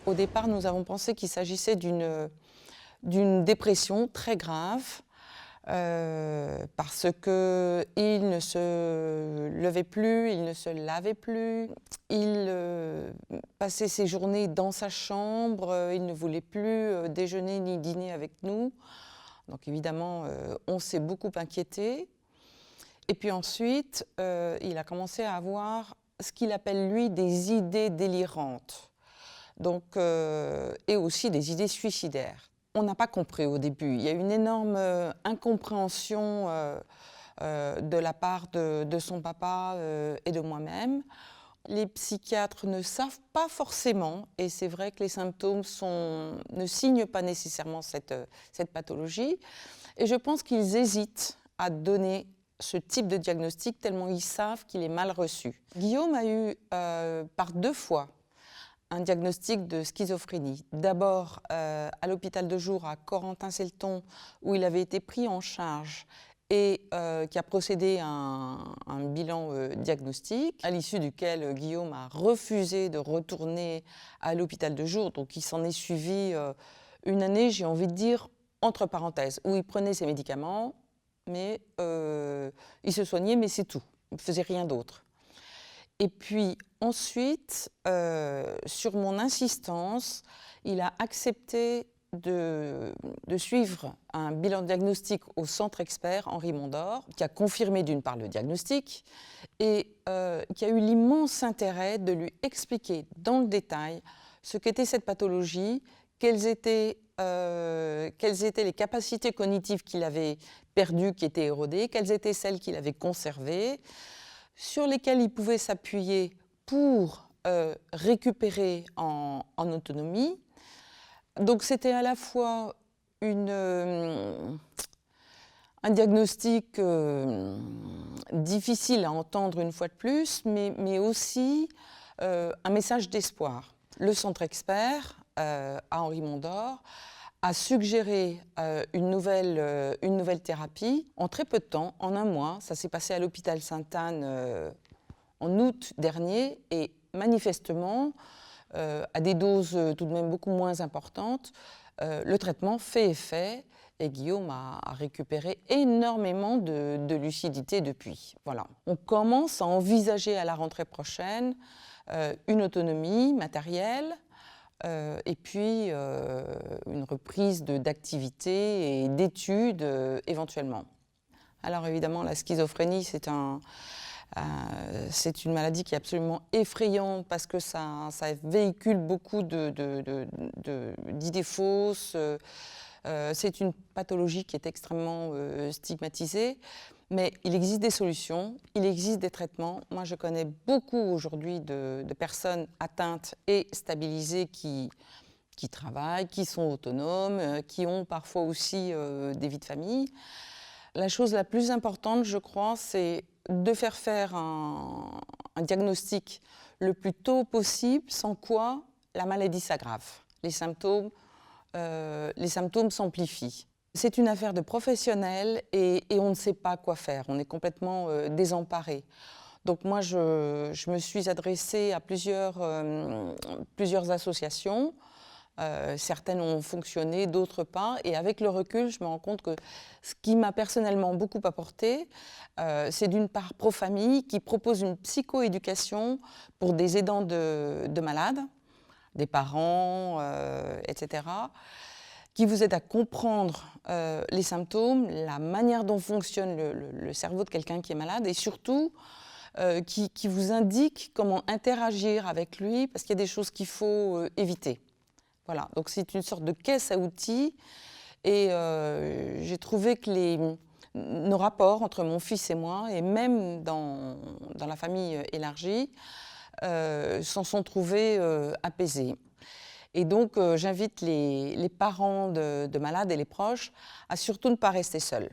Au départ, nous avons pensé qu'il s'agissait d'une dépression très grave parce qu'il ne se levait plus, il ne se lavait plus, il passait ses journées dans sa chambre, il ne voulait plus déjeuner ni dîner avec nous. Donc évidemment, on s'est beaucoup inquiété. Et puis ensuite, il a commencé à avoir ce qu'il appelle, lui, des idées délirantes. Donc, et aussi des idées suicidaires. On n'a pas compris au début. Il y a une énorme incompréhension de la part de son papa et de moi-même. Les psychiatres ne savent pas forcément, et c'est vrai que les symptômes ne signent pas nécessairement cette pathologie. Et je pense qu'ils hésitent à donner ce type de diagnostic tellement ils savent qu'il est mal reçu. Guillaume a eu par 2 fois un diagnostic de schizophrénie. D'abord à l'hôpital de jour à Corentin-Selton, où il avait été pris en charge et qui a procédé à un bilan diagnostique, à l'issue duquel Guillaume a refusé de retourner à l'hôpital de jour. Donc il s'en est suivi une année, j'ai envie de dire, entre parenthèses, où il prenait ses médicaments, mais il se soignait, mais c'est tout. Il ne faisait rien d'autre. Et puis ensuite, sur mon insistance, il a accepté de suivre un bilan diagnostic au centre expert Henri Mondor, qui a confirmé d'une part le diagnostic et qui a eu l'immense intérêt de lui expliquer dans le détail ce qu'était cette pathologie, quelles étaient les capacités cognitives qu'il avait perdues, qui étaient érodées, quelles étaient celles qu'il avait conservées, sur lesquelles il pouvait s'appuyer pour récupérer en autonomie. Donc c'était à la fois un diagnostic difficile à entendre une fois de plus, mais aussi un message d'espoir. Le centre expert à Henri Mondor a suggéré une nouvelle thérapie en très peu de temps, en 1 mois. Ça s'est passé à l'hôpital Sainte-Anne en août dernier et manifestement, à des doses tout de même beaucoup moins importantes, le traitement fait effet et Guillaume a récupéré énormément de lucidité depuis. Voilà. On commence à envisager à la rentrée prochaine une autonomie matérielle, et puis une reprise d'activité et d'études éventuellement. Alors évidemment, la schizophrénie, c'est une maladie qui est absolument effrayante parce que ça véhicule beaucoup d'idées fausses. C'est une pathologie qui est extrêmement stigmatisée. Mais il existe des solutions, il existe des traitements. Moi, je connais beaucoup aujourd'hui de personnes atteintes et stabilisées qui travaillent, qui sont autonomes, qui ont parfois aussi des vies de famille. La chose la plus importante, je crois, c'est de faire un diagnostic le plus tôt possible, sans quoi la maladie s'aggrave. Les symptômes s'amplifient. C'est une affaire de professionnels et on ne sait pas quoi faire. On est complètement désemparé. Donc moi, je me suis adressée à plusieurs associations. Certaines ont fonctionné, d'autres pas. Et avec le recul, je me rends compte que ce qui m'a personnellement beaucoup apporté, c'est d'une part Profamille, qui propose une psychoéducation pour des aidants de malades, des parents, etc., qui vous aide à comprendre les symptômes, la manière dont fonctionne le cerveau de quelqu'un qui est malade et surtout qui vous indique comment interagir avec lui parce qu'il y a des choses qu'il faut éviter. Voilà, donc c'est une sorte de caisse à outils et j'ai trouvé que nos rapports entre mon fils et moi et même dans la famille élargie s'en sont trouvés apaisés. Et donc, j'invite les parents de malades et les proches à surtout ne pas rester seuls.